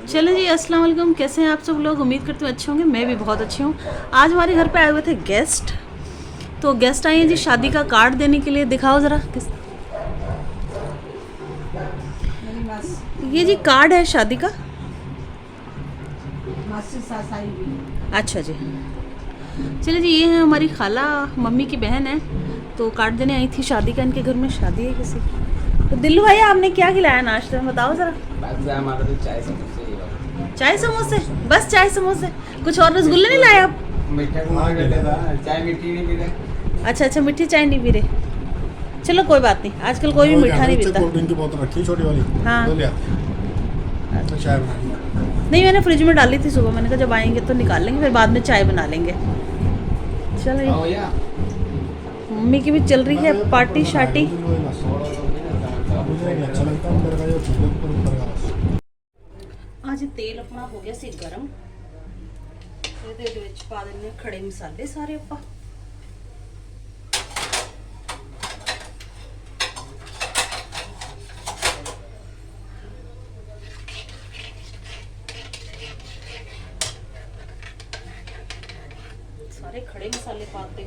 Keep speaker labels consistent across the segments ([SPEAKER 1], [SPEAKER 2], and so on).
[SPEAKER 1] चलें जी, अस्सलाम वालेकुम। कैसे हैं आप सब लोग? उम्मीद करती हूँ अच्छे होंगे। मैं भी बहुत अच्छी हूँ। आज हमारे घर पे आए हुए थे गेस्ट। तो गेस्ट आए हैं जी शादी का कार्ड देने के लिए। दिखाओ ज़रा किस।
[SPEAKER 2] मेरी
[SPEAKER 1] ये जी कार्ड है शादी का।
[SPEAKER 2] मासी सासाई भी
[SPEAKER 1] अच्छा जी। चलिए जी, ये है हमारी खाला, मम्मी की बहन है। तो कार्ड देने आई थी शादी का। इनके घर में शादी है किसी। तो दिल्लू भाई, आपने क्या खिलाया नाश्ते में, बताओ ज़रा।
[SPEAKER 3] बस हमारा तो चाय समोसे ही बस।
[SPEAKER 1] चाय समोसे? बस चाय समोसे, कुछ और रसगुल्ले नहीं लाए आप?
[SPEAKER 3] मीठा को मांग लेते था, चाय मीठी नहीं पी रहे।
[SPEAKER 1] अच्छा अच्छा, मीठी चाय नहीं पी रहे। चलो कोई बात नहीं, आजकल कोई भी मीठा नहीं पीता।
[SPEAKER 4] कोल्ड ड्रिंक की बोतल रखी छोटी वाली।
[SPEAKER 1] हाँ।
[SPEAKER 4] वो ले आते। तो चाय बना ली।
[SPEAKER 1] नहीं, मैंने फ्रिज में डाली थी सुबह। मैंने कहा जब आएंगे तो निकाल लेंगे, फिर बाद में चाय बना लेंगे। चलो
[SPEAKER 3] आओ
[SPEAKER 1] जी,
[SPEAKER 3] या
[SPEAKER 1] मम्मी की भी चल रही है पार्टी शार्टी।
[SPEAKER 4] मुझे नहीं अच्छा लगता अंदर का, जो चूल्हे ऊपर ऊपर का बस।
[SPEAKER 1] आज तेल अपना हो ਗਿਆ ਸੀ ਗਰਮ। ਇਹਦੇ ਵਿੱਚ ਪਾ ਦਿੰਦੇ ਹਾਂ ਖੜੇ ਮਸਾਲੇ ਸਾਰੇ ਆਪਾਂ। ਸਾਰੇ ਖੜੇ ਮਸਾਲੇ ਪਾਤੇ।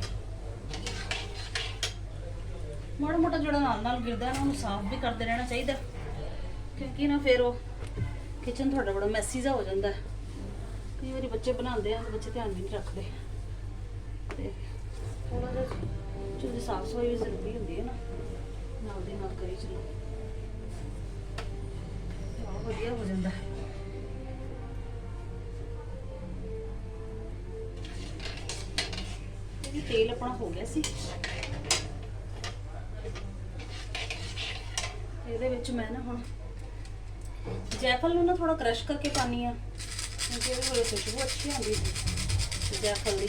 [SPEAKER 1] ਮਾੜਾ ਮੋਟਾ ਜਿਹੜਾ ਨਾਲ ਨਾਲ ਗਿਰਦਾ ਨਾ, ਉਹਨੂੰ ਸਾਫ਼ ਵੀ ਕਰਦੇ ਰਹਿਣਾ ਚਾਹੀਦਾ, ਕਿਉਂਕਿ ਨਾ ਫਿਰ ਉਹ ਕਿਚਨ ਤੁਹਾਡਾ ਬੜਾ ਮੈਸੀ ਜਿਹਾ ਹੋ ਜਾਂਦਾ ਹੈ। ਕਈ ਵਾਰੀ ਬੱਚੇ ਬਣਾਉਂਦੇ ਆ, ਬੱਚੇ ਧਿਆਨ ਵੀ ਨਹੀਂ ਰੱਖਦੇ, ਤੇ ਥੋੜਾ ਜਿਹਾ ਚੁੱਲ੍ਹੇ ਸਾਫ਼ ਸਫਾਈ ਵੀ ਜ਼ਰੂਰੀ ਹੁੰਦੀ ਹੈ ਨਾ, ਨਾਲ ਦੀ ਨਾਲ ਕਰੀ ਚਲੋ, ਬਹੁਤ ਵਧੀਆ ਹੋ ਜਾਂਦਾ ਹੈ। ਇਹ ਤੇਲ ਆਪਣਾ ਹੋ ਗਿਆ ਸੀ। ਇਹਦੇ ਵਿੱਚ ਮੈਂ ਨਾ ਹੁਣ ਜੈਫਲ ਨੂੰ ਨਾ ਥੋੜਾ ਕ੍ਰਸ਼ ਕਰਕੇ ਪਾਣੀ ਆ, ਕਿਉਂਕਿ ਇਹਦੇ ਕੋਲ ਖੁਸ਼ਬੂ ਅੱਛੀ ਆਉਂਦੀ ਹੈ ਜੈਫਲ ਦੀ।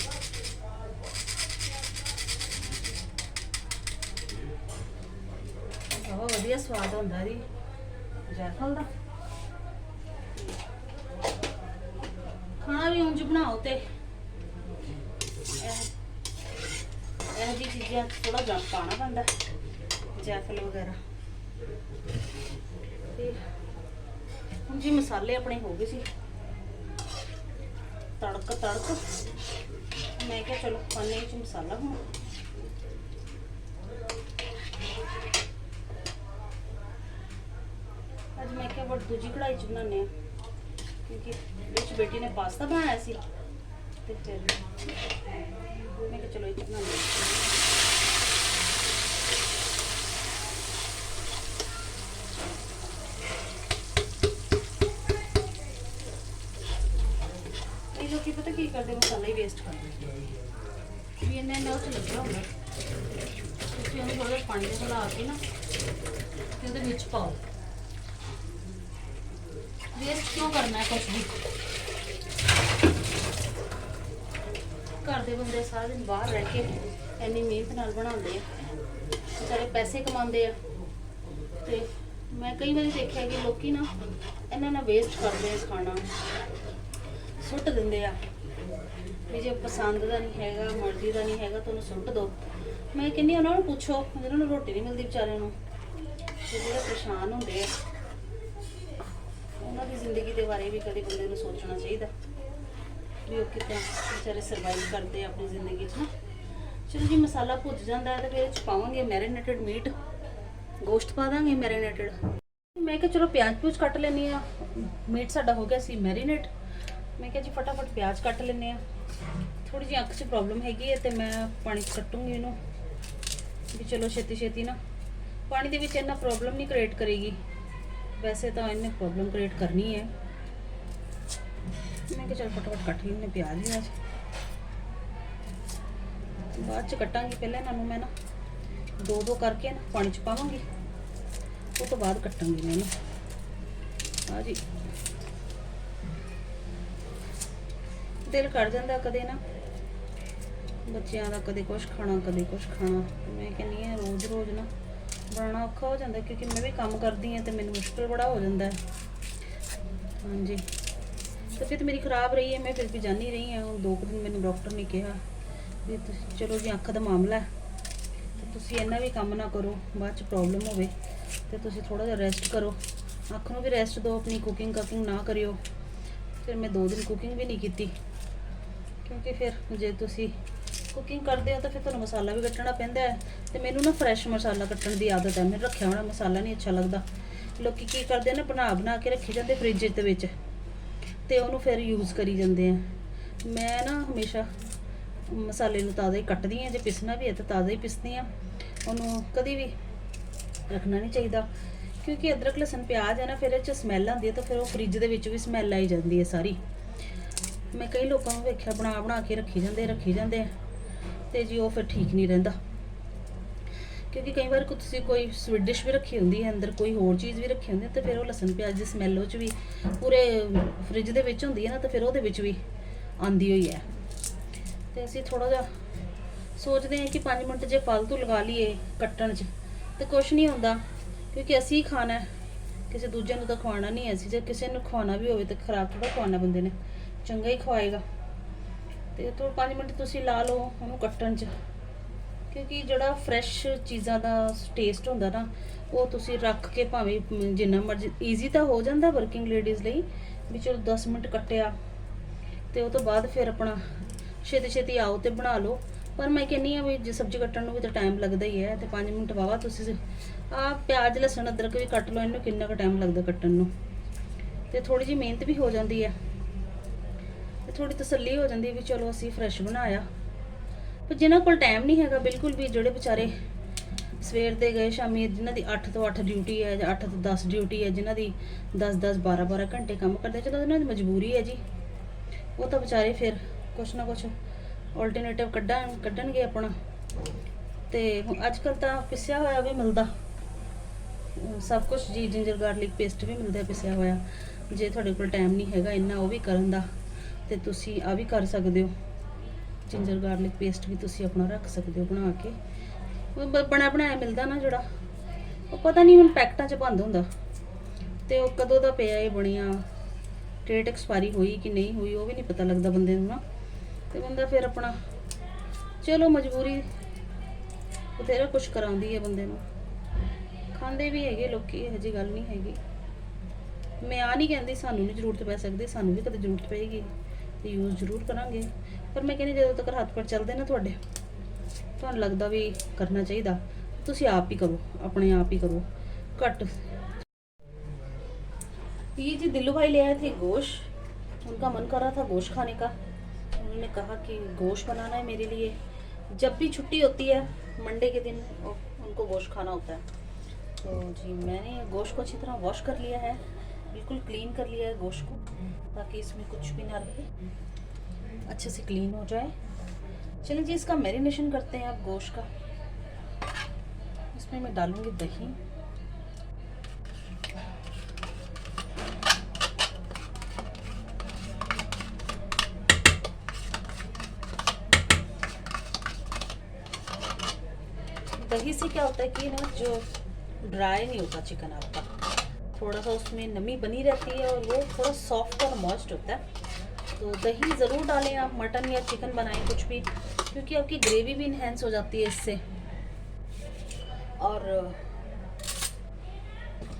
[SPEAKER 1] ਬਹੁਤ ਵਧੀਆ ਸਵਾਦ ਹੁੰਦਾ ਜੀ ਜੈਫਲ ਦਾ। ਖਾਣਾ ਵੀ ਉਂਝ ਬਣਾਓ ਤੇ ਇਹ ਜੀ ਚੀਜ਼ਾਂ ਥੋੜਾ ਜਿਹਾ ਪਾਣਾ ਪੈਂਦਾ, ਜੈਫਲ ਵਗੈਰਾ। ਤੇ ਹੁਣ ਜੀ ਮਸਾਲੇ ਆਪਣੇ ਹੋ ਗਏ ਸੀ ਤੜਕ। ਮੈਂ ਕਿਹਾ ਚਲੋ ਪਾਣੇ ਵਿੱਚ ਮਸਾਲਾ ਹੁਣ। ਅੱਜ ਮੈਂ ਕਿਹਾ ਬਟ ਦੂਜੀ ਕੜਾਈ 'ਚ ਬਣਾਉਂਦੇ ਆ, ਕਿਉਂਕਿ ਵਿੱਚ ਬੇਟੀ ਨੇ ਪਾਸਤਾ ਬਣਾਇਆ ਸੀ, ਤੇ ਫਿਰ ਮੈਂ ਕਿਹਾ ਚਲੋ ਇਹ 'ਚ ਬਣਾਉਂਦੇ ਹਾਂ। ਲੋਕੀ ਪਤਾ ਕੀ ਕਰਦੇ, ਮਸਾਲਾ ਹੀ ਵੇਸਟ ਕਰਦੇ ਵੀ ਇਹਨੇ ਉਹ 'ਚ ਲੱਗਿਆ ਹੁੰਦਾ। ਤੁਸੀਂ ਉਹਨੂੰ ਥੋੜ੍ਹਾ ਪਾਣੀ ਦੇ ਹਿਲਾ ਕੇ ਨਾ ਤੇ ਉਹਦੇ ਵਿੱਚ ਪਾਓ। ਵੇਸਟ ਕਿਉਂ ਕਰਨਾ ਹੈ ਕੁਛ ਵੀ? ਘਰ ਦੇ ਬੰਦੇ ਸਾਰਾ ਦਿਨ ਬਾਹਰ ਰਹਿ ਕੇ ਇੰਨੀ ਮਿਹਨਤ ਨਾਲ ਬਣਾਉਂਦੇ ਆ, ਵਿਚਾਰੇ ਪੈਸੇ ਕਮਾਉਂਦੇ ਆ, ਤੇ ਮੈਂ ਕਈ ਵਾਰੀ ਦੇਖਿਆ ਕਿ ਲੋਕੀ ਨਾ ਇਹਨਾਂ ਨਾਲ ਵੇਸਟ ਕਰਦੇ ਆ ਖਾਣਾ, ਸੁੱਟ ਦਿੰਦੇ ਆ ਵੀ ਜੇ ਪਸੰਦ ਦਾ ਨਹੀਂ ਹੈਗਾ, ਮਰਜ਼ੀ ਦਾ ਨਹੀਂ ਹੈਗਾ ਤਾਂ ਉਹਨੂੰ ਸੁੱਟ ਦਿਓ। ਮੈਂ ਕਹਿੰਦੀ ਉਹਨਾਂ ਨੂੰ ਪੁੱਛੋ ਜਿਹਨਾਂ ਨੂੰ ਰੋਟੀ ਨਹੀਂ ਮਿਲਦੀ ਵਿਚਾਰਿਆਂ ਨੂੰ, ਤੇ ਜਿਹੜੇ ਪਰੇਸ਼ਾਨ ਹੁੰਦੇ ਆ, ਉਹਨਾਂ ਦੀ ਜ਼ਿੰਦਗੀ ਦੇ ਬਾਰੇ ਵੀ ਕਦੇ ਬੰਦੇ ਨੂੰ ਸੋਚਣਾ ਚਾਹੀਦਾ ਵੀ ਉਹ ਕਿੱਦਾਂ ਵਿਚਾਰੇ ਸਰਵਾਈਵ ਕਰਦੇ ਆ ਆਪਣੀ ਜ਼ਿੰਦਗੀ 'ਚ ਨਾ। ਚਲੋ ਜੀ, ਮਸਾਲਾ ਭੁੱਜ ਜਾਂਦਾ ਹੈ ਤੇ ਫਿਰ ਇਹ 'ਚ ਪਾਵਾਂਗੇ ਮੈਰੀਨੇਟਡ ਮੀਟ, ਗੋਸ਼ਤ ਪਾ ਦਾਂਗੇ ਮੈਰੀਨੇਟਡ। ਮੈਂ ਕਿਹਾ ਚਲੋ ਪਿਆਜ਼ ਪੂਜ ਕੱਟ ਲੈਂਦੀ ਆ। ਮੀਟ ਸਾਡਾ ਹੋ ਗਿਆ ਸੀ ਮੈਰੀਨੇਟ। ਮੈਂ ਕਿਹਾ ਜੀ ਫਟਾਫਟ ਪਿਆਜ਼ ਕੱਟ ਲੈਂਦੇ ਆ। ਥੋੜੀ ਜਿਹੀ ਅੱਖ 'ਚ ਪ੍ਰੋਬਲਮ ਹੈਗੀ ਹੈ ਤੇ ਮੈਂ ਪਾਣੀ 'ਚ ਕੱਟੂੰਗੀ ਇਹਨੂੰ ਵੀ ਚਲੋ ਛੇਤੀ ਛੇਤੀ ਨਾ। ਪਾਣੀ ਦੇ ਵਿੱਚ ਇੰਨਾ ਪ੍ਰੋਬਲਮ ਨਹੀਂ ਕ੍ਰੀਏਟ ਕਰੇਗੀ, ਵੈਸੇ ਤਾਂ ਇਹਨੇ ਪ੍ਰੋਬਲਮ ਕ੍ਰੀਏਟ ਕਰਨੀ ਹੈ। ਮੈਂ ਕਿਹਾ ਚਲ ਫਟਾਫਟ ਕੱਟ ਲੈਂਦੇ ਪਿਆਜ਼ ਵੀ। ਅੱਜ ਬਾਅਦ 'ਚ ਕੱਟਾਂਗੀ, ਪਹਿਲਾਂ ਇਹਨਾਂ ਨੂੰ ਮੈਂ ਨਾ ਦੋ ਦੋ ਕਰਕੇ ਨਾ ਪਾਣੀ 'ਚ ਪਾਵਾਂਗੀ, ਉਹ ਤੋਂ ਬਾਅਦ ਕੱਟਾਂਗੀ ਮੈਂ ਇਹਨੂੰ। ਆ ਜੀ, ਦਿਲ ਕਰ ਜਾਂਦਾ ਕਦੇ ਨਾ ਬੱਚਿਆਂ ਦਾ, ਕਦੇ ਕੁਛ ਖਾਣਾ ਕਦੇ ਕੁਛ ਖਾਣਾ। ਮੈਂ ਕਹਿੰਦੀ ਹਾਂ ਰੋਜ਼ ਰੋਜ਼ ਨਾ ਬਣਾਉਣਾ ਔਖਾ ਹੋ ਜਾਂਦਾ, ਕਿਉਂਕਿ ਮੈਂ ਵੀ ਕੰਮ ਕਰਦੀ ਹਾਂ ਤੇ ਮੈਨੂੰ ਮੁਸ਼ਕਿਲ ਬੜਾ ਹੋ ਜਾਂਦਾ ਹੈ। ਹਾਂਜੀ, ਤਬੀਅਤ ਮੇਰੀ ਖਰਾਬ ਰਹੀ ਹੈ, ਮੈਂ ਫਿਰ ਵੀ ਜਾਣੀ ਰਹੀ ਹਾਂ। ਹੁਣ 2 ਦਿਨ ਮੈਨੂੰ ਡਾਕਟਰ ਨੇ ਕਿਹਾ ਵੀ ਚਲੋ ਜੀ ਅੱਖ ਦਾ ਮਾਮਲਾ ਤੇ ਤੁਸੀਂ ਇੰਨਾ ਵੀ ਕੰਮ ਨਾ ਕਰੋ, ਬਾਅਦ 'ਚ ਪ੍ਰੋਬਲਮ ਹੋਵੇ, ਤੇ ਤੁਸੀਂ ਥੋੜ੍ਹਾ ਜਿਹਾ ਰੈਸਟ ਕਰੋ, ਅੱਖ ਨੂੰ ਵੀ ਰੈਸਟ ਦਿਓ, ਆਪਣੀ ਕੁਕਿੰਗ ਨਾ ਕਰਿਓ। ਫਿਰ ਮੈਂ 2 ਦਿਨ ਕੁਕਿੰਗ ਵੀ ਨਹੀਂ ਕੀਤੀ, ਕਿਉਂਕਿ ਫਿਰ ਜੇ ਤੁਸੀਂ ਕੁਕਿੰਗ ਕਰਦੇ ਹੋ ਤਾਂ ਫਿਰ ਤੁਹਾਨੂੰ ਮਸਾਲਾ ਵੀ ਕੱਟਣਾ ਪੈਂਦਾ ਹੈ, ਤੇ ਮੈਨੂੰ ਨਾ ਫਰੈਸ਼ ਮਸਾਲਾ ਕੱਟਣ ਦੀ ਆਦਤ ਹੈ। ਮੈਨੂੰ ਰੱਖਿਆ ਹੋਣਾ ਮਸਾਲਾ ਨਹੀਂ ਅੱਛਾ ਲੱਗਦਾ। ਲੋਕੀ ਕੀ ਕਰਦੇ ਨੇ, ਬਣਾ ਕੇ ਰੱਖੀ ਜਾਂਦੇ ਫ੍ਰਿਜ ਦੇ ਵਿੱਚ, ਤੇ ਉਹਨੂੰ ਫਿਰ ਯੂਜ਼ ਕਰੀ ਜਾਂਦੇ ਆ। ਮੈਂ ਨਾ ਹਮੇਸ਼ਾ ਮਸਾਲੇ ਨੂੰ ਤਾਜ਼ਾ ਹੀ ਕੱਟਦੀ ਹਾਂ, ਜੇ ਪਿਸਣਾ ਵੀ ਹੈ ਤਾਂ ਤਾਜ਼ਾ ਹੀ ਪਿਸਦੀ ਹਾਂ। ਉਹਨੂੰ ਕਦੀ ਵੀ ਰੱਖਣਾ ਨਹੀਂ ਚਾਹੀਦਾ, ਕਿਉਂਕਿ ਅਦਰਕ ਲਸਣ ਪਿਆਜ਼ ਹੈ ਨਾ, ਫਿਰ ਇਹ 'ਚ ਸਮੈਲ ਆਉਂਦੀ ਹੈ, ਤਾਂ ਫਿਰ ਉਹ ਫ੍ਰਿਜ ਦੇ ਵਿੱਚ ਵੀ ਸਮੈਲ ਆਈ ਜਾਂਦੀ ਹੈ ਸਾਰੀ। ਮੈਂ ਕਈ ਲੋਕਾਂ ਨੂੰ ਵੇਖਿਆ ਬਣਾ ਕੇ ਰੱਖੀ ਜਾਂਦੇ ਆ, ਤੇ ਜੀ ਉਹ ਫਿਰ ਠੀਕ ਨਹੀਂ ਰਹਿੰਦਾ। ਕਿਉਂਕਿ ਕਈ ਵਾਰ ਤੁਸੀਂ ਕੋਈ ਸਵੀਟ ਡਿਸ਼ ਵੀ ਰੱਖੀ ਹੁੰਦੀ ਹੈ, ਅੰਦਰ ਕੋਈ ਹੋਰ ਚੀਜ਼ ਵੀ ਰੱਖੀ ਹੁੰਦੀ ਹੈ, ਤੇ ਫਿਰ ਉਹ ਲਸਣ ਪਿਆਜ਼ ਦੀ ਸਮੈਲ ਉਹ 'ਚ ਵੀ ਪੂਰੇ ਫ੍ਰਿਜ ਦੇ ਵਿੱਚ ਹੁੰਦੀ ਹੈ ਨਾ, ਤਾਂ ਫਿਰ ਉਹਦੇ ਵਿੱਚ ਵੀ ਆਂਦੀ ਹੋਈ ਹੈ। ਤੇ ਅਸੀਂ ਥੋੜਾ ਜਿਹਾ ਸੋਚਦੇ ਹਾਂ ਕਿ 5 ਮਿੰਟ ਜੇ ਫालतू ਲਗਾ ਲਈਏ ਕੱਟਣ 'ਚ ਤੇ ਕੁਛ ਨਹੀਂ ਹੁੰਦਾ, ਕਿਉਂਕਿ ਅਸੀਂ ਖਾਣਾ, ਕਿਸੇ ਦੂਜੇ ਨੂੰ ਤਾਂ ਖਵਾਉਣਾ ਨਹੀਂ। ਅਸੀਂ ਜੇ ਕਿਸੇ ਨੂੰ ਖਵਾਉਣਾ ਵੀ ਹੋਵੇ ਤਾਂ ਖਰਾਬ ਥੋੜਾ ਖਵਾਉਣਾ, ਬੰਦੇ ਨੇ ਚੰਗਾ ਹੀ ਖਵਾਏਗਾ। ਤੇ 5 ਮਿੰਟ ਤੁਸੀਂ ਲਾ ਲਓ ਉਹਨੂੰ ਕੱਟਣ 'ਚ, ਕਿਉਂਕਿ ਜਿਹੜਾ ਫਰੈਸ਼ ਚੀਜ਼ਾਂ ਦਾ ਟੇਸਟ ਹੁੰਦਾ ਨਾ, ਉਹ ਤੁਸੀਂ ਰੱਖ ਕੇ ਭਾਵੇਂ ਜਿੰਨਾ ਮਰਜ਼ੀ, ਈਜ਼ੀ ਤਾਂ ਹੋ ਜਾਂਦਾ ਵਰਕਿੰਗ ਲੇਡੀਜ਼ ਲਈ ਵੀ ਚਲੋ 10 ਮਿੰਟ ਕੱਟਿਆ, ਤੇ ਉਹ ਤੋਂ ਬਾਅਦ ਫਿਰ ਆਪਣਾ ਛੇਤੀ ਆਓ ਤੇ ਬਣਾ ਲਓ। ਪਰ ਮੈਂ ਕਹਿੰਦੀ ਆ ਵੀ ਜੇ ਸਬਜ਼ੀ ਕੱਟਣ ਨੂੰ ਵੀ ਤਾਂ ਟਾਈਮ ਲੱਗਦਾ ਹੀ ਹੈ, ਤੇ 5 ਮਿੰਟ ਵਾਵਾ ਤੁਸੀਂ ਪਿਆਜ਼ ਲਸਣ ਅਦਰਕ ਵੀ ਕੱਟ ਲਓ, ਇਹਨੂੰ ਕਿੰਨਾ ਕੁ ਟਾਈਮ ਲੱਗਦਾ ਕੱਟਣ ਨੂੰ, ਤੇ ਥੋੜੀ ਜਿਹੀ ਮਿਹਨਤ ਵੀ ਹੋ ਜਾਂਦੀ ਹੈ, ਤੇ ਥੋੜੀ ਤਸੱਲੀ ਹੋ ਜਾਂਦੀ ਹੈ ਵੀ ਚਲੋ ਅਸੀਂ ਫਰੈਸ਼ ਬਣਾਇਆ। ਪਰ ਜਿਨ੍ਹਾਂ ਕੋਲ ਟਾਈਮ ਨਹੀਂ ਹੈਗਾ ਬਿਲਕੁਲ ਵੀ, ਜਿਹੜੇ ਵਿਚਾਰੇ ਸਵੇਰ ਦੇ ਗਏ ਸ਼ਾਮੀ, ਜਿਨ੍ਹਾਂ ਦੀ 8 ਤੋਂ 8 ਡਿਊਟੀ ਹੈ ਜਾਂ 8 ਤੋਂ 10 ਡਿਊਟੀ ਹੈ, ਜਿਨ੍ਹਾਂ ਦੀ 10 12 ਘੰਟੇ ਕੰਮ ਕਰਦੇ, ਚਲੋ ਉਹਨਾਂ ਦੀ ਮਜਬੂਰੀ ਹੈ ਜੀ, ਉਹ ਤਾਂ ਵਿਚਾਰੇ ਫਿਰ ਕੁਛ ਨਾ ਕੁਛ ਆਲਟਰਨੇਟਿਵ ਕੱਢਣਗੇ ਆਪਣਾ। ਤੇ ਅੱਜ ਕੱਲ੍ਹ ਤਾਂ ਪਿਸਿਆ ਹੋਇਆ ਵੀ ਮਿਲਦਾ ਸਭ ਕੁਝ ਜੀ, ਜਿੰਜਰ ਗਾਰਲਿਕ ਪੇਸਟ ਵੀ ਮਿਲਦਾ ਪਿਸਿਆ ਹੋਇਆ। ਜੇ ਤੁਹਾਡੇ ਕੋਲ ਟਾਈਮ ਨਹੀਂ ਹੈਗਾ ਇੰਨਾ ਉਹ ਵੀ ਕਰਨ ਦਾ, ਤੇ ਤੁਸੀਂ ਆ ਵੀ ਕਰ ਸਕਦੇ ਹੋ, ਜਿੰਜਰ ਗਾਰਲਿਕ ਪੇਸਟ ਵੀ ਤੁਸੀਂ ਆਪਣਾ ਰੱਖ ਸਕਦੇ ਹੋ ਬਣਾ ਕੇ। ਬਣਾਇਆ ਮਿਲਦਾ ਨਾ ਜਿਹੜਾ, ਉਹ ਪਤਾ ਨਹੀਂ ਹੁਣ ਪੈਕਟਾਂ 'ਚ ਬੰਦ ਹੁੰਦਾ, ਤੇ ਉਹ ਕਦੋਂ ਦਾ ਪਿਆ ਇਹ ਬਣਿਆ, ਡੇਟ ਐਕਸਪਾਇਰੀ ਹੋਈ ਕਿ ਨਹੀਂ ਹੋਈ ਉਹ ਵੀ ਨਹੀਂ ਪਤਾ ਲੱਗਦਾ ਬੰਦੇ ਨੂੰ ਨਾ। ਤੇ ਬੰਦਾ ਫਿਰ ਆਪਣਾ ਚਲੋ ਮਜਬੂਰੀ ਬਥੇਰਾ ਕੁਛ ਕਰਾਉਂਦੀ ਹੈ ਬੰਦੇ ਨੂੰ, ਖਾਂਦੇ ਵੀ ਹੈਗੇ ਲੋਕੀ, ਇਹੋ ਜਿਹੀ ਗੱਲ ਨਹੀਂ ਹੈਗੀ। ਮੈਂ ਆ ਨਹੀਂ ਕਹਿੰਦੀ ਸਾਨੂੰ ਨਹੀਂ ਜ਼ਰੂਰਤ ਪੈ ਸਕਦੀ, ਸਾਨੂੰ ਵੀ ਕਦੇ ਜ਼ਰੂਰਤ ਪਏਗੀ ਤੇ ਯੂਜ਼ ਜ਼ਰੂਰ ਕਰਾਂਗੇ। ਪਰ ਮੈਂ ਕਹਿੰਦੀ ਜਦੋਂ ਤੱਕ ਹੱਥ ਪੈਰ ਚੱਲਦੇ ਨਾ ਤੁਹਾਡੇ, ਤੁਹਾਨੂੰ ਲੱਗਦਾ ਵੀ ਕਰਨਾ ਚਾਹੀਦਾ, ਤੁਸੀਂ ਆਪ ਹੀ ਕਰੋ, ਆਪਣੇ ਆਪ ही करो कट। ये जी दिल्लू भाई ले आए थे गोश्त, उनका मन कर रहा था गोश्त खाने का। उन्होंने कहा कि गोश्त बनाना है मेरे लिए, जब भी छुट्टी होती है मंडे के दिन उनको गोश्त खाना होता है। तो जी मैंने गोश्त को अच्छी तरह वॉश कर लिया है, बिल्कुल क्लीन कर लिया है गोश्त को, ताकि इसमें कुछ भी ना रहे, अच्छे से क्लीन हो जाए। चलिए जी इसका मैरिनेशन करते हैं अब गोश्त का। इसमें मैं डालूंगी दही, दही से क्या होता है कि ना जो ड्राई नहीं होता चिकन आपका, थोड़ा सा उसमें नमी बनी रहती है और वो थोड़ा सॉफ्ट और मॉइस्ट होता है। तो दही ज़रूर डालें आप, मटन या चिकन बनाएं कुछ भी, क्योंकि आपकी ग्रेवी भी इन्हेंस हो जाती है इससे और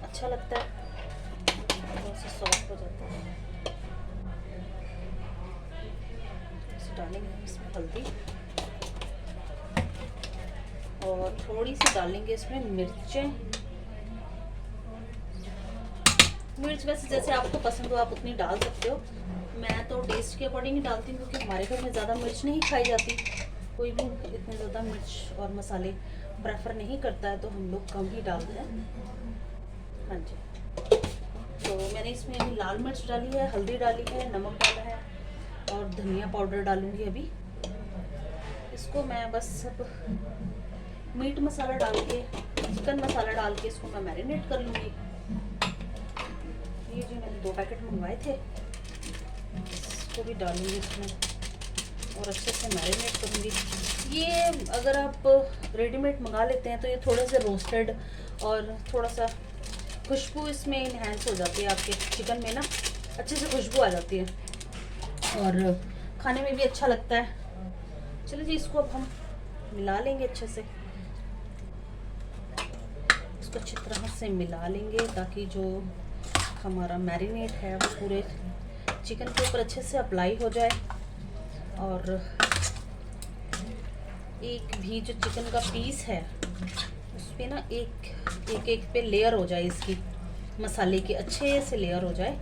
[SPEAKER 1] अच्छा लगता है, थोड़ा सा सॉफ्ट हो जाता है। डालेंगे इसमें हल्दी और थोड़ी सी डालेंगे इसमें मिर्चें। मिर्च वैसे जैसे आपको पसंद हो आप उतनी डाल सकते हो, मैं तो टेस्ट के अकॉर्डिंग ही डालती हूँ, क्योंकि हमारे घर में ज़्यादा मिर्च नहीं खाई जाती, कोई भी इतने ज़्यादा मिर्च और मसाले प्रेफर नहीं करता है, तो हम लोग कम ही डालते हैं। हाँ जी, तो मैंने इसमें अभी लाल मिर्च डाली है, हल्दी डाली है, नमक डाला है और धनिया पाउडर डालूंगी अभी। इसको मैं बस सब मीट मसाला डाल के, चिकन मसाला डाल के इसको मैं मैरिनेट कर लूँगी। ये जो मैंने 2 पैकेट मंगवाए थे इसको भी डालूंगी इसमें और अच्छे से मैरिनेट करूँगी। ये अगर आप रेडीमेड मंगा लेते हैं तो ये थोड़े से रोस्टेड और थोड़ा सा खुशबू इसमें इन्हेंस हो जाती है, आपके चिकन में ना अच्छे से खुशबू आ जाती है और खाने में भी अच्छा लगता है। चलो जी इसको अब हम मिला लेंगे अच्छे से, इसको अच्छी तरह से मिला लेंगे ताकि जो हमारा मैरिनेट है वो पूरे चिकन के ऊपर अच्छे से अप्लाई हो जाए। और एक भी जो चिकन का पीस है उस पर ना एक पे लेयर हो जाए, इसकी मसाले की अच्छे से लेयर हो जाए।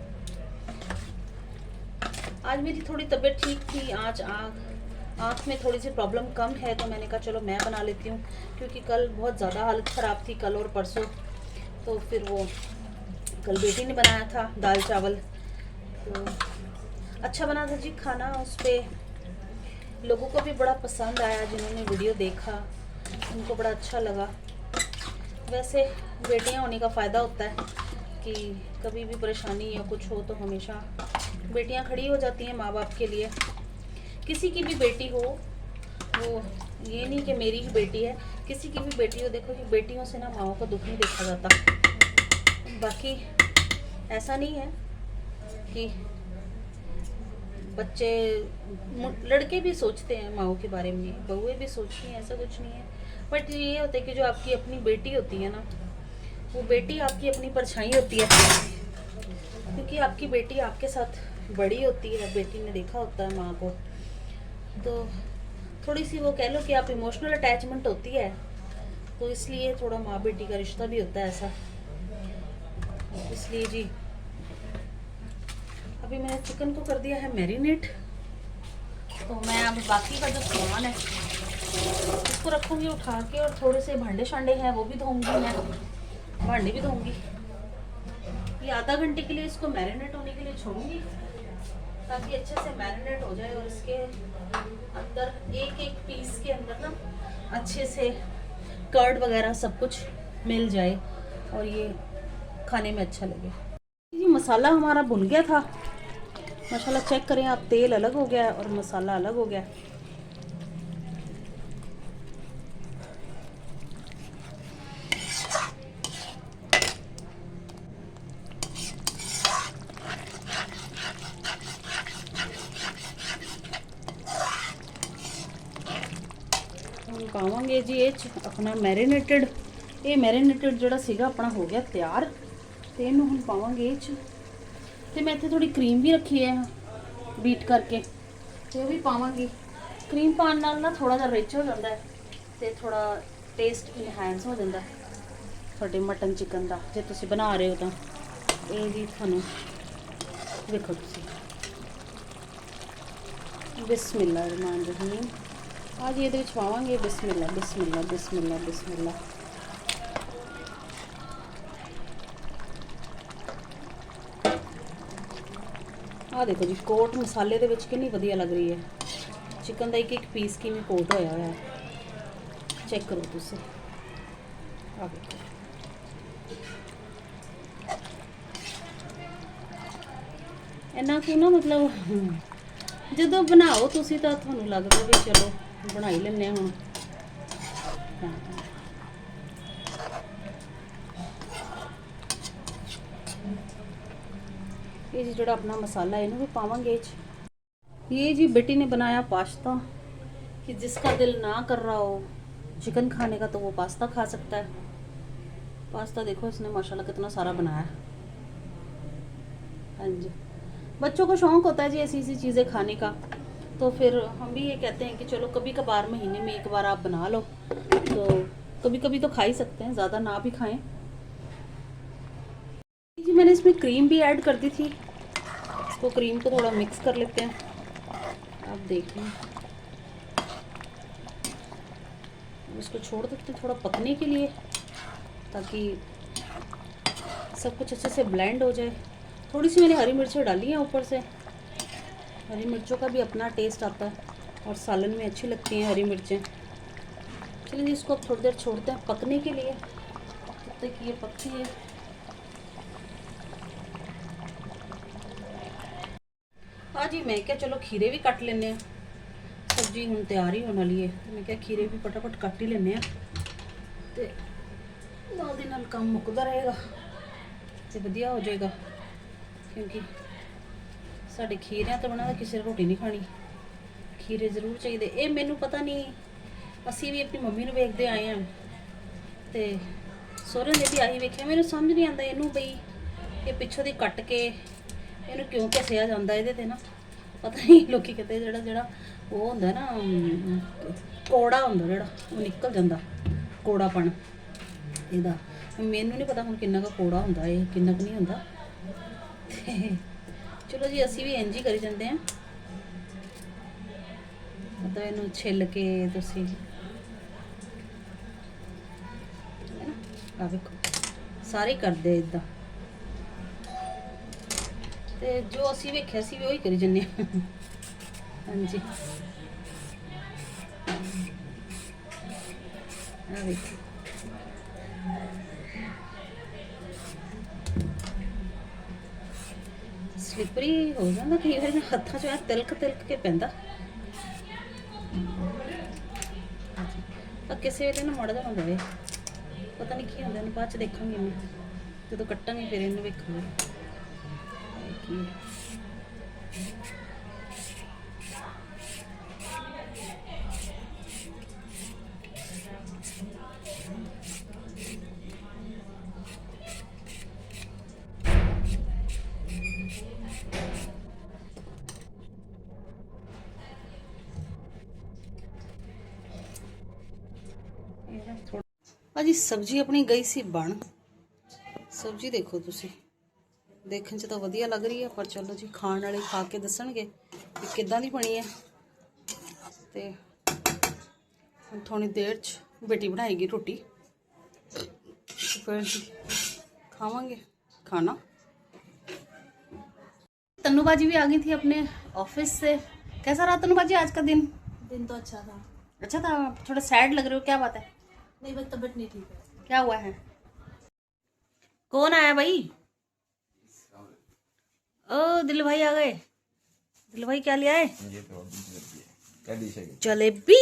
[SPEAKER 1] आज मेरी थोड़ी तबीयत ठीक थी, आज आँख में थोड़ी सी प्रॉब्लम कम है, तो मैंने कहा चलो मैं बना लेती हूँ, क्योंकि कल बहुत ज़्यादा हालत ख़राब थी, कल और परसों। तो फिर वो कल बेटी ने बनाया था दाल चावल, तो अच्छा बना था जी खाना। उस पर लोगों को भी बड़ा पसंद आया, जिन्होंने वीडियो देखा उनको बड़ा अच्छा लगा। वैसे बेटियां होने का फ़ायदा होता है कि कभी भी परेशानी या कुछ हो तो हमेशा बेटियां खड़ी हो जाती हैं माँ बाप के लिए। किसी की भी बेटी हो, वो ये नहीं कि मेरी ही बेटी है, किसी की भी बेटी हो, देखो कि बेटियों से ना माँओं का दुख नहीं देखा जाता। बाकी ऐसा नहीं है कि बच्चे, लड़के भी सोचते हैं माँओं के बारे में, बहुएं भी सोचती हैं, ऐसा कुछ नहीं है। बट ये होता है कि जो आपकी अपनी बेटी होती है ना, वो बेटी आपकी अपनी परछाई होती है, क्योंकि आपकी बेटी आपके साथ बड़ी होती है, बेटी ने देखा होता है माँ को, तो थोड़ी सी वो कह लो कि आप इमोशनल अटैचमेंट होती है, तो इसलिए थोड़ा माँ बेटी का रिश्ता भी होता है ऐसा। इसलिए जी अभी मैंने चिकन को कर दिया है मैरिनेट, तो मैं अब बाकी का जो सामान है इसको रखूँगी उठा के, और थोड़े से भांडे शांडे हैं वो भी धोऊंगी, मैं भांडे भी धोऊंगी। ये आधा घंटे के लिए इसको मैरिनेट होने के लिए छोड़ूंगी, ताकि अच्छे से मैरिनेट हो जाए और इसके अंदर एक पीस के अंदर ना अच्छे से कर्ड वगैरह सब कुछ मिल जाए और ये खाने में अच्छा लगे। जी मसाला हमारा भुन गया था माशाल्लाह, चेक करें आप, तेल अलग हो गया और मसाला अलग हो गया। पावांगे जी ये अपना मैरिनेटेड, ये मैरिनेटेड जोड़ा सीगा अपना हो गया तैयार, तो इन्हों हम पावांगे तो मैं इतने थोड़ी क्रीम भी रखी है बीट करके, तो भी पावांगी। क्रीम पान नाल ना थोड़ा जिहा रिच हो जाता है, तो थोड़ा टेस्ट इनहैंस हो जाता है थोड़े मटन चिकन का, जे तुसीं बना रहे हो तो ये जी थानू देखो तुसीं। बिस्मिल्लाह रहमान रहीम, आज ये पावांगे बिस्मिल्लाह बिस्मिल्लाह बिस्मिल्लाह बिस्मिल्लाह। आ देखो जी कोट मसाले दे विच कितनी वधिया लग रही है, चिकन का एक पीस किवें कोट होया है, चेक करो तुसीं। आ देखो इन्ना क्यों ना, मतलब जदों बनाओ तुसीं तां तुहानूं लगदा भी चलो बना ही लैने हुण। ये जी जोड़ा अपना मसाला है इन्हें भी पावांगे। ये जी बेटी ने बनाया पास्ता, कि जिसका दिल ना कर रहा हो चिकन खाने का तो वो पास्ता खा सकता है। पास्ता देखो इसने माशाल्लाह कितना सारा बनाया है। हाँ जी, बच्चों को शौक़ होता है जी ऐसी ऐसी चीज़ें खाने का, तो फिर हम भी ये कहते हैं कि चलो कभी कभार महीने में एक बार आप बना लो, तो कभी कभी तो खा ही सकते हैं, ज़्यादा ना भी खाएं। जी मैंने इसमें क्रीम भी ऐड कर दी थी, इसको क्रीम को थोड़ा मिक्स कर लेते हैं। आप देखें इसको छोड़ देते हैं थोड़ा पकने के लिए, ताकि सब कुछ अच्छे से ब्लेंड हो जाए। थोड़ी सी मैंने हरी मिर्चें डाली हैं ऊपर से, हरी मिर्चों का भी अपना टेस्ट आता है और सालन में अच्छी लगती हैं हरी मिर्चें। चलिए इसको अब थोड़ी देर छोड़ते हैं पकने के लिए, तब तक ये पकती है। हाँ जी मैं क्या चलो खीरे भी कट लेने, सब्जी हूँ तैयार ही होने वाली है, तो मैं क्या खीरे भी फटाफट कट ही लेने, तो नाल दी नाल काम मुकदा रहेगा तो वधिया हो जाएगा, क्योंकि साढ़े खीरियां तो बना किसी ने रोटी नहीं खानी, खीरे जरूर चाहिए। ये मैनू पता नहीं, असी भी अपनी मम्मी नूं वेखदे आए हैं, तो सोहरे ने भी आही वेख्या, मैनू समझ नहीं आता इनू बई ये पिछों दी कट के ਇਹਨੂੰ ਕਿਉਂ ਘਸਿਆ ਜਾਂਦਾ ਇਹਦੇ ਤੇ ਨਾ ਪਤਾ ਨਹੀਂ। ਲੋਕੀ ਕਹਿੰਦੇ ਜਿਹੜਾ ਉਹ ਹੁੰਦਾ ਨਾ ਕੋੜਾ ਹੁੰਦਾ ਜਿਹੜਾ ਉਹ ਨਿਕਲ ਜਾਂਦਾ ਕੋੜਾਪਣ ਇਹਦਾ। ਮੈਨੂੰ ਨਹੀਂ ਪਤਾ ਹੁਣ ਕਿੰਨਾ ਕੁ ਕੋੜਾ ਹੁੰਦਾ ਇਹ, ਕਿੰਨਾ ਕੁ ਨਹੀਂ ਹੁੰਦਾ। ਤੇ ਚਲੋ ਜੀ ਅਸੀਂ ਵੀ ਇੰਝ ਹੀ ਕਰੀ ਜਾਂਦੇ ਹਾਂ। ਮਤਲਬ ਇਹਨੂੰ ਛਿੱਲ ਕੇ ਤੁਸੀਂ ਆ ਵੇਖੋ ਸਾਰੇ ਕਰਦੇ ਇਦਾਂ। ਤੇ ਜੋ ਅਸੀਂ ਵੇਖਿਆ ਸੀ ਵੀ ਉਹੀ ਕਰੀ ਜੰਨੇ। ਹਾਂਜੀ ਆ ਵੇਖੋ ਸਲਿਪਰੀ ਹੋ ਜਾਂਦਾ ਕਈ ਵਾਰੀ ਹੱਥਾਂ 'ਚ ਤਿਲਕ ਕੇ ਪੈਂਦਾ। ਪਰ ਕਿਸੇ ਵੇਲੇ ਨਾ ਮਾੜਾ ਜਿਹਾ ਹੁੰਦਾ ਵੇ, ਪਤਾ ਨਹੀਂ ਕੀ ਹੁੰਦਾ ਇਹਨੂੰ। ਬਾਅਦ 'ਚ ਦੇਖਾਂਗੇ ਮੈਂ ਜਦੋਂ ਕੱਟਾਂਗੇ ਫਿਰ ਇਹਨੂੰ ਵੇਖਾਂਗੇ ਕੀ ਹੈ। ਭਾਜੀ ਸਬਜ਼ੀ ਆਪਣੀ ਗਈ ਸੀ ਬਣ। ਸਬਜ਼ੀ ਦੇਖੋ ਤੁਸੀਂ, ਦੇਖਣ 'ਚ ਤਾਂ ਵਧੀਆ ਲੱਗ ਰਹੀ ਹੈ, ਪਰ ਚਲੋ ਜੀ ਖਾਣ ਵਾਲੇ ਖਾ ਕੇ ਦੱਸਣਗੇ ਕਿ ਕਿੱਦਾਂ ਦੀ ਬਣੀ ਹੈ। ਤੇ ਹੁਣ ਥੋੜੀ ਦੇਰ 'ਚ ਬੇਟੀ ਬਣਾਏਗੀ ਰੋਟੀ, ਫਿਰ ਜੀ खावांगे खाना। तन्नू बाजी भी आ गई थी अपने ऑफिस से। कैसा रहा तन्नू बाजी आज का दिन?
[SPEAKER 2] दिन तो अच्छा था।
[SPEAKER 1] अच्छा था? थोड़ा सैड लग रहे हो, क्या बात है?
[SPEAKER 2] नहीं बस तबीयत नहीं ठीक है।
[SPEAKER 1] क्या हुआ है? कौन आया भाई? ओ दिल भाई आ गए। दिल भाई क्या लिया है?
[SPEAKER 3] ये तो क्या डिश है?
[SPEAKER 1] जलेबी।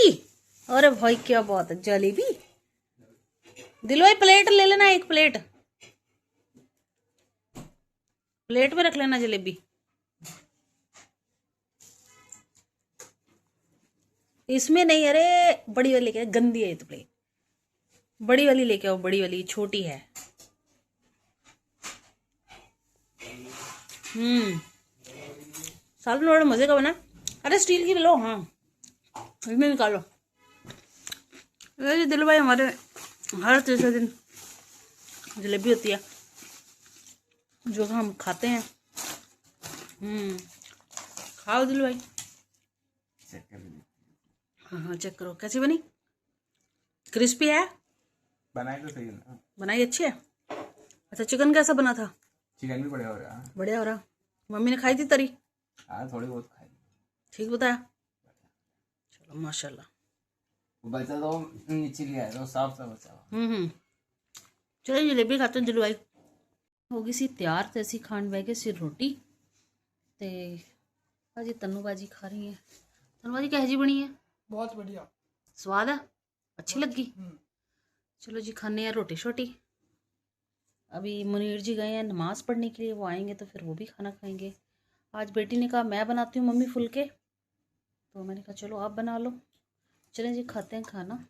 [SPEAKER 1] अरे भाई क्या बात है, जलेबी। दिल भाई प्लेट ले लेना, एक प्लेट प्लेट में रख लेना जलेबी। इसमें नहीं, अरे बड़ी वाली लेके, गंदी है ये तो प्लेट। बड़ी वाली लेके आओ, बड़ी वाली, छोटी है। सालन बड़ा मजे का बना। अरे स्टील की लो, हाँ इसमें निकालो। ये दिल भाई हमारे हर तीसरे दिन जलेबी होती है जो हम खाते हैं। खाओ दिल भाई। हाँ हाँ चेक करो कैसी बनी। क्रिस्पी है?
[SPEAKER 3] बनाए तो सही है ना।
[SPEAKER 1] बनाई अच्छी है। अच्छा चिकन कैसा बना था?
[SPEAKER 3] चिकन भी बढ़िया हो रहा है।
[SPEAKER 1] बढ़िया हो रहा। मम्मी ने खाई थी तरी?
[SPEAKER 3] हाँ थोड़ी बहुत खाई।
[SPEAKER 1] ठीक बताया। चलो माशाल्लाह।
[SPEAKER 3] वो बचा तो नीचे लिया है तो साफ सा बचा।
[SPEAKER 1] चलो जलेबी खाते हैं। जलवाई हो गई सी तैयार तो असी खान बह गए सी रोटी। ते भाजी तन्नू बाजी खा रही है। तन्नू बाजी कैसी बनी है?
[SPEAKER 2] बहुत बढ़िया
[SPEAKER 1] स्वाद है? अच्छी लगी? चलो जी खाने हैं रोटी शोटी। अभी मुनीर जी गए हैं नमाज़ पढ़ने के लिए, वो आएंगे तो फिर वो भी खाना खाएंगे। आज बेटी ने कहा मैं बनाती हूँ मम्मी फुलके, तो मैंने कहा चलो आप बना लो। चलें जी खाते हैं खाना।